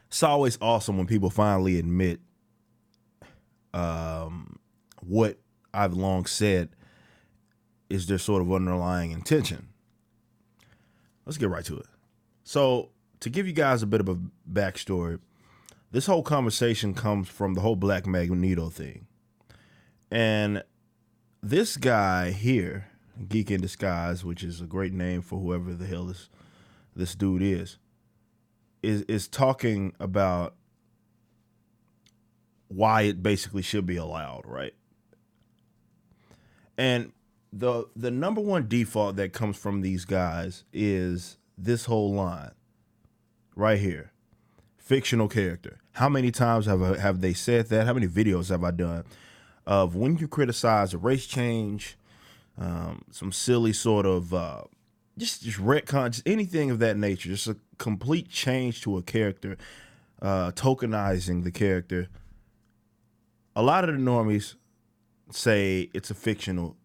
It's always awesome when people finally admit what I've long said is their sort of underlying intention. Let's get right to it. So, to give you guys a bit of a backstory, this whole conversation comes from the whole Black Magneto thing. And this guy here, Geek in Disguise, which is a great name for whoever the hell this dude is talking about why it basically should be allowed, right? And the number one default that comes from these guys is this whole line right here. Fictional character. How many times have they said that? How many videos have I done of when you criticize a race change, some silly sort of just retcon, just anything of that nature, just a complete change to a character, tokenizing the character. A lot of the normies say it's a fictional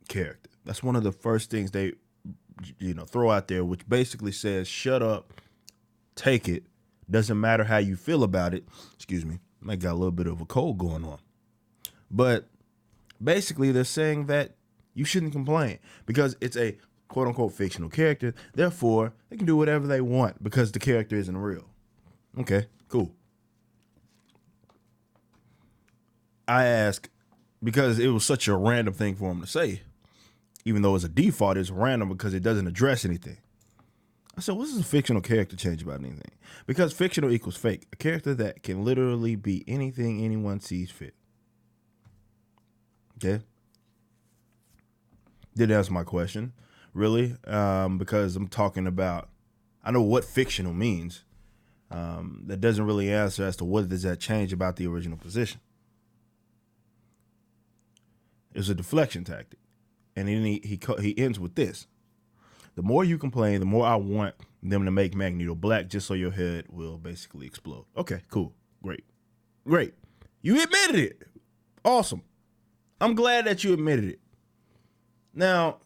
character. That's one of the first things they throw out there, which basically says shut up, take it. Doesn't matter how you feel about it. Excuse me, I got a little bit of a cold going on. But basically they're saying that you shouldn't complain because it's a quote unquote fictional character. Therefore, they can do whatever they want because the character isn't real. Okay, cool. I ask because it was such a random thing for him to say, even though it's a default, it's random because it doesn't address anything. I said, what does a fictional character change about anything? Because fictional equals fake, a character that can literally be anything anyone sees fit. Okay? Didn't answer my question, really, because I'm talking about, I know what fictional means. That doesn't really answer as to what does that change about the original position. It's a deflection tactic. And then he ends with this. The more you complain, the more I want them to make Magneto black just so your head will basically explode. Okay, cool. Great. You admitted it. Awesome. I'm glad that you admitted it. Now,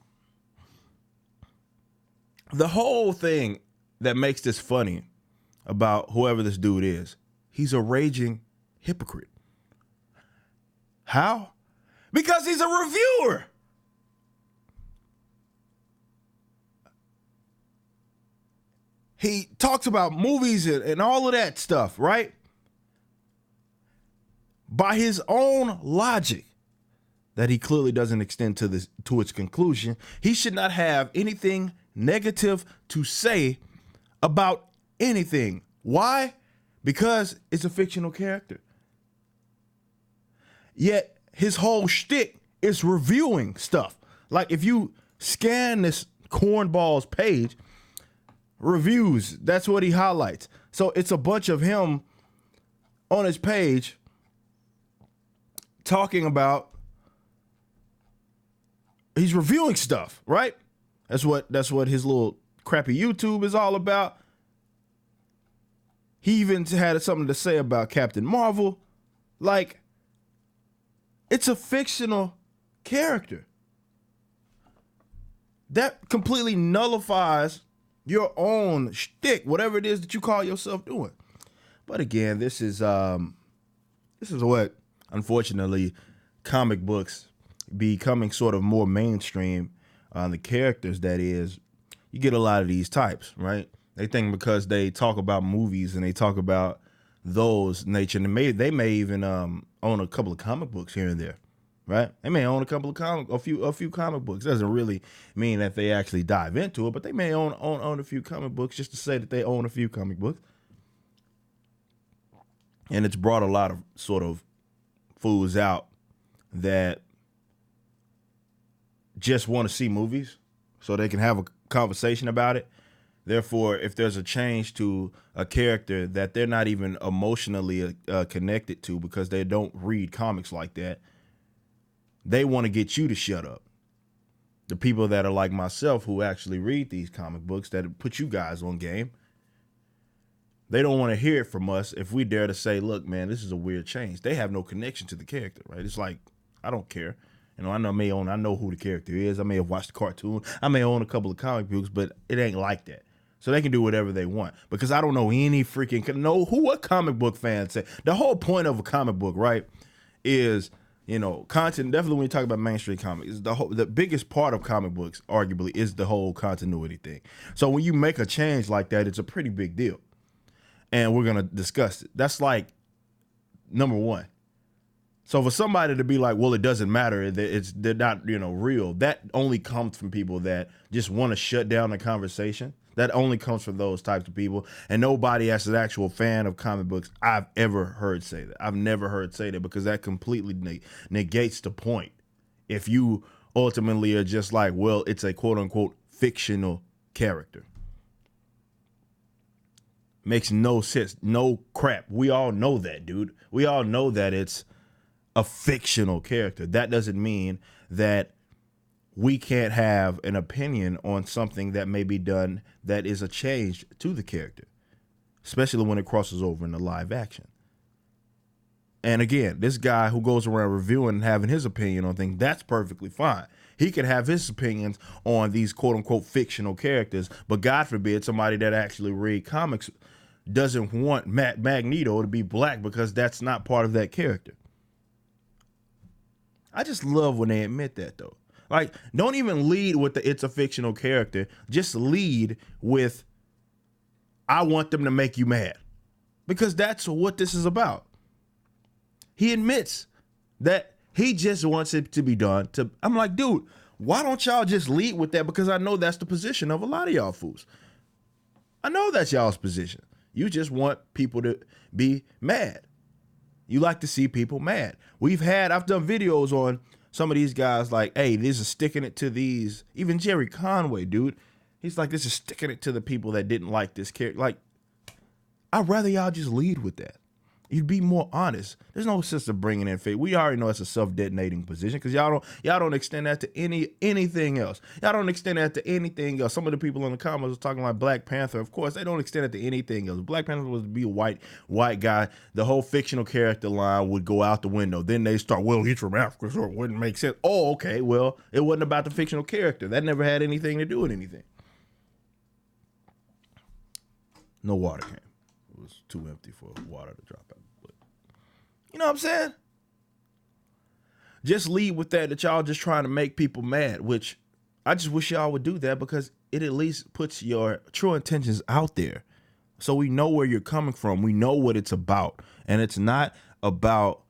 the whole thing that makes this funny about whoever this dude is, he's a raging hypocrite. How? Because he's a reviewer. He talks about movies and all of that stuff, right? By his own logic that he clearly doesn't extend to its conclusion, he should not have anything negative to say about anything. Why? Because it's a fictional character. Yet his whole shtick is reviewing stuff. Like if you scan this cornball's page, reviews, that's what he highlights. So it's a bunch of him on his page talking about, he's reviewing stuff, right? That's what his little crappy YouTube is all about. He even had something to say about Captain Marvel. Like, it's a fictional character. That completely nullifies your own shtick, whatever it is that you call yourself doing. But again, this is what, unfortunately, comic books becoming sort of more mainstream on the characters, that is, you get a lot of these types, right? They think because they talk about movies and they talk about those nature, and they may even own a couple of comic books here and there, right? They may own a few comic books. Doesn't really mean that they actually dive into it, but they may own a few comic books just to say that they own a few comic books. And it's brought a lot of sort of fools out that just want to see movies so they can have a conversation about it. Therefore, if there's a change to a character that they're not even emotionally connected to because they don't read comics like that, they want to get you to shut up. The people that are like myself who actually read these comic books that put you guys on game, they don't want to hear it from us if we dare to say, look, man, this is a weird change. They have no connection to the character, right? It's like, I don't care. I know who the character is. I may have watched the cartoon. I may own a couple of comic books, but it ain't like that. So they can do whatever they want, because I don't know any freaking what comic book fans say. The whole point of a comic book, right, is, content. Definitely when you talk about mainstream comics, is the biggest part of comic books, arguably, is the whole continuity thing. So when you make a change like that, it's a pretty big deal, and we're gonna discuss it. That's like number one. So for somebody to be like, well, it doesn't matter, they're not, real, that only comes from people that just want to shut down the conversation. That only comes from those types of people. And nobody as an actual fan of comic books I've ever heard say that. I've never heard say that, because that completely negates the point. If you ultimately are just like, well, it's a quote unquote fictional character. Makes no sense. No crap. We all know that, dude. We all know that it's a fictional character. That doesn't mean that we can't have an opinion on something that may be done that is a change to the character, especially when it crosses over into live action. And again, this guy who goes around reviewing and having his opinion on things, that's perfectly fine. He could have his opinions on these quote unquote fictional characters, but God forbid somebody that actually read comics doesn't want Magneto to be black, because that's not part of that character. I just love when they admit that, though. Like, don't even lead with it's a fictional character. Just lead with, I want them to make you mad. Because that's what this is about. He admits that he just wants it to be done. I'm like, dude, why don't y'all just lead with that? Because I know that's the position of a lot of y'all fools. I know that's y'all's position. You just want people to be mad. You like to see people mad. I've done videos on some of these guys like, hey, this is sticking it to these, even Jerry Conway, dude. He's like, this is sticking it to the people that didn't like this character. Like, I'd rather y'all just lead with that. You'd be more honest. There's no sense of bringing in fake. We already know it's a self-detonating position, because y'all don't extend that to anything else. Y'all don't extend that to anything else. Some of the people in the comments was talking like Black Panther. Of course, they don't extend it to anything else. Black Panther was to be a white guy. The whole fictional character line would go out the window. Then they start, well, he's from Africa, so it wouldn't make sense. Oh, okay. Well, it wasn't about the fictional character. That never had anything to do with anything. No water came. It was too empty for water to drop out. You know what I'm saying? Just lead with that y'all just trying to make people mad, which I just wish y'all would do that, because it at least puts your true intentions out there. So we know where you're coming from. We know what it's about. And it's not about,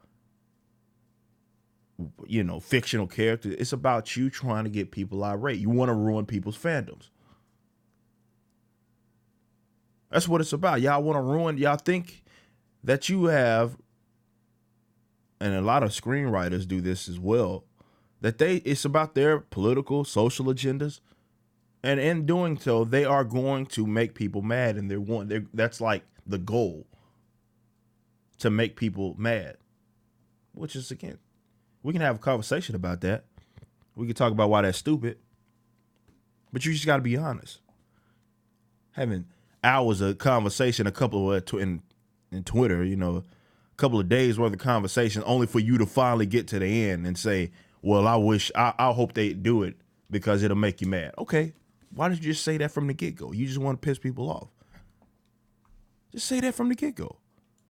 fictional characters. It's about you trying to get people irate. You want to ruin people's fandoms. That's what it's about. Y'all want to ruin, y'all think that you have, and a lot of screenwriters do this as well, that it's about their political, social agendas. And in doing so, they are going to make people mad, and that's like the goal, to make people mad. Which is, again, we can have a conversation about that. We can talk about why that's stupid. But you just got to be honest. Having hours of conversation, a couple of in Twitter, couple of days worth of conversation, only for you to finally get to the end and say, well, I hope they do it because it'll make you mad. Okay, why did you just say that from the get-go? You just want to piss people off. Just say that from the get-go.